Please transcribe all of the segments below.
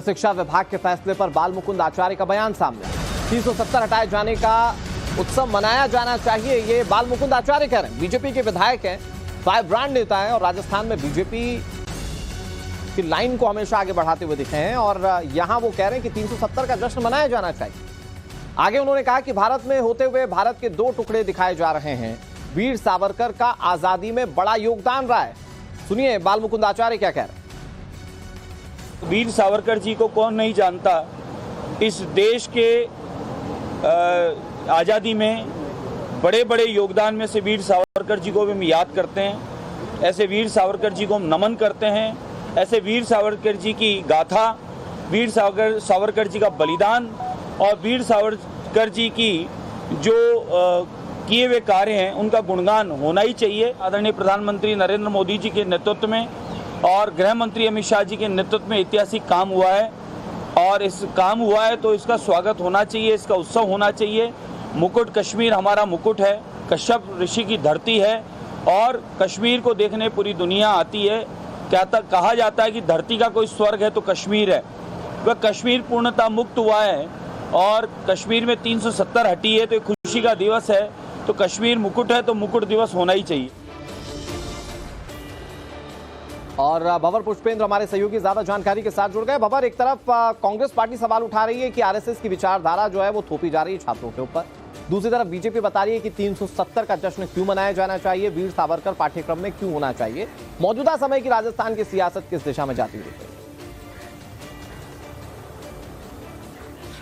शिक्षा विभाग के फैसले पर बाल मुकुंद आचार्य का बयान सामने। 370 हटाए जाने का उत्सव मनाया जाना चाहिए, ये बाल मुकुंद आचार्य कह रहे हैं। बीजेपी के विधायक हैं, फायर ब्रांड नेता है और राजस्थान में बीजेपी की लाइन को हमेशा आगे बढ़ाते हुए दिखे हैं और यहां वो कह रहे हैं कि 370 का जश्न मनाया जाना चाहिए। आगे उन्होंने कहा कि भारत में होते हुए भारत के 2 टुकड़े दिखाए जा रहे हैं। वीर सावरकर का आजादी में बड़ा योगदान रहा है। सुनिए बाल मुकुंद आचार्य क्या कह रहे हैं। वीर सावरकर जी को कौन नहीं जानता। इस देश के आज़ादी में बड़े बड़े योगदान में से वीर सावरकर जी को भी हम याद करते हैं। ऐसे वीर सावरकर जी को हम नमन करते हैं। ऐसे वीर सावरकर जी की गाथा, वीर सावरकर जी का बलिदान और वीर सावरकर जी की जो किए हुए कार्य हैं उनका गुणगान होना ही चाहिए। आदरणीय प्रधानमंत्री नरेंद्र मोदी जी के नेतृत्व में और गृह मंत्री अमित शाह जी के नेतृत्व में ऐतिहासिक काम हुआ है और इस काम हुआ है तो इसका स्वागत होना चाहिए, इसका उत्सव होना चाहिए। मुकुट कश्मीर हमारा मुकुट है, कश्यप ऋषि की धरती है और कश्मीर को देखने पूरी दुनिया आती है। कहा जाता है कि धरती का कोई स्वर्ग है तो कश्मीर है। वह कश्मीर पूर्णतः मुक्त हुआ है और कश्मीर में 370 हटी है तो खुशी का दिवस है। तो कश्मीर मुकुट है तो मुकुट दिवस होना ही चाहिए। और भंवर पुष्पेंद्र हमारे सहयोगी ज्यादा जानकारी के साथ जुड़ गए। भंवर, एक तरफ कांग्रेस पार्टी सवाल उठा रही है कि आरएसएस की विचारधारा जो है वो थोपी जा रही है छात्रों के ऊपर। दूसरी तरफ बीजेपी बता रही है कि 370 का जश्न क्यों मनाया जाना चाहिए, वीर सावरकर पाठ्यक्रम में क्यों होना चाहिए। मौजूदा समय की राजस्थान की सियासत किस दिशा में जाती हुई है?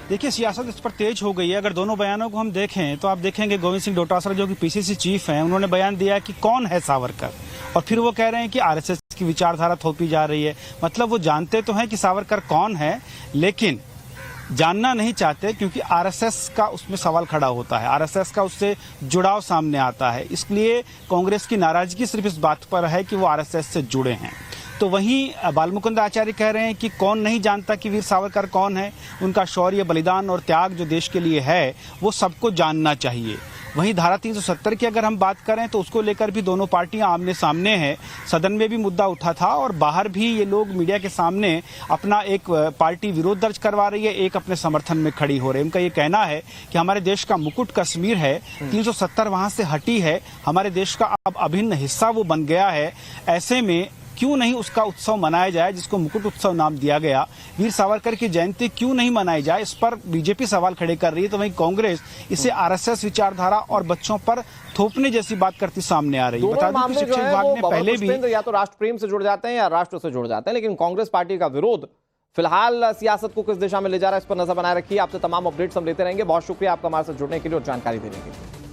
देखिए, सियासत इस पर तेज हो गई है। अगर दोनों बयानों को हम देखें तो आप देखेंगे गोविंद सिंह डोटासरा जो कि पीसीसी चीफ हैं, उन्होंने बयान दिया कि कौन है सावरकर और फिर वो कह रहे हैं कि आरएसएस की विचारधारा थोपी जा रही है। मतलब वो जानते तो हैं कि सावरकर कौन है लेकिन जानना नहीं चाहते क्योंकि आरएसएस का उसमें सवाल खड़ा होता है, आरएसएस का उससे जुड़ाव सामने आता है। इसलिए कांग्रेस की नाराजगी सिर्फ इस बात पर है कि वो आरएसएस से जुड़े हैं। तो वहीं बाल मुकुंद आचार्य कह रहे हैं कि कौन नहीं जानता कि वीर सावरकर कौन है, उनका शौर्य, बलिदान और त्याग जो देश के लिए है वो सबको जानना चाहिए। वहीं धारा 370 की अगर हम बात करें तो उसको लेकर भी दोनों पार्टियां आमने सामने हैं। सदन में भी मुद्दा उठा था और बाहर भी ये लोग मीडिया के सामने अपना एक पार्टी विरोध दर्ज करवा रही है, एक अपने समर्थन में खड़ी हो रही है। उनका ये कहना है कि हमारे देश का मुकुट कश्मीर है, 370 वहां से हटी है, हमारे देश का अब अभिन्न हिस्सा वो बन गया है। ऐसे में क्यों नहीं उसका उत्सव मनाया जाए जिसको मुकुट उत्सव नाम दिया गया। वीर सावरकर की जयंती क्यों नहीं मनाई जाए, इस पर बीजेपी सवाल खड़े कर रही है। तो वहीं कांग्रेस इसे आरएसएस विचारधारा और बच्चों पर थोपने जैसी बात करती सामने आ रही है। बता दूं कि शिक्षा विभाग ने पहले भी या तो राष्ट्र प्रेम से जुड़ जाते हैं या राष्ट्र से जुड़ जाते हैं, लेकिन कांग्रेस पार्टी का विरोध फिलहाल सियासत को किस दिशा में ले जा रहा है इस पर नजर बनाए रखिए। आपसे तमाम अपडेट्स हम लेते रहेंगे। बहुत शुक्रिया आपका हमारे साथ जुड़ने के लिए और जानकारी देने के लिए।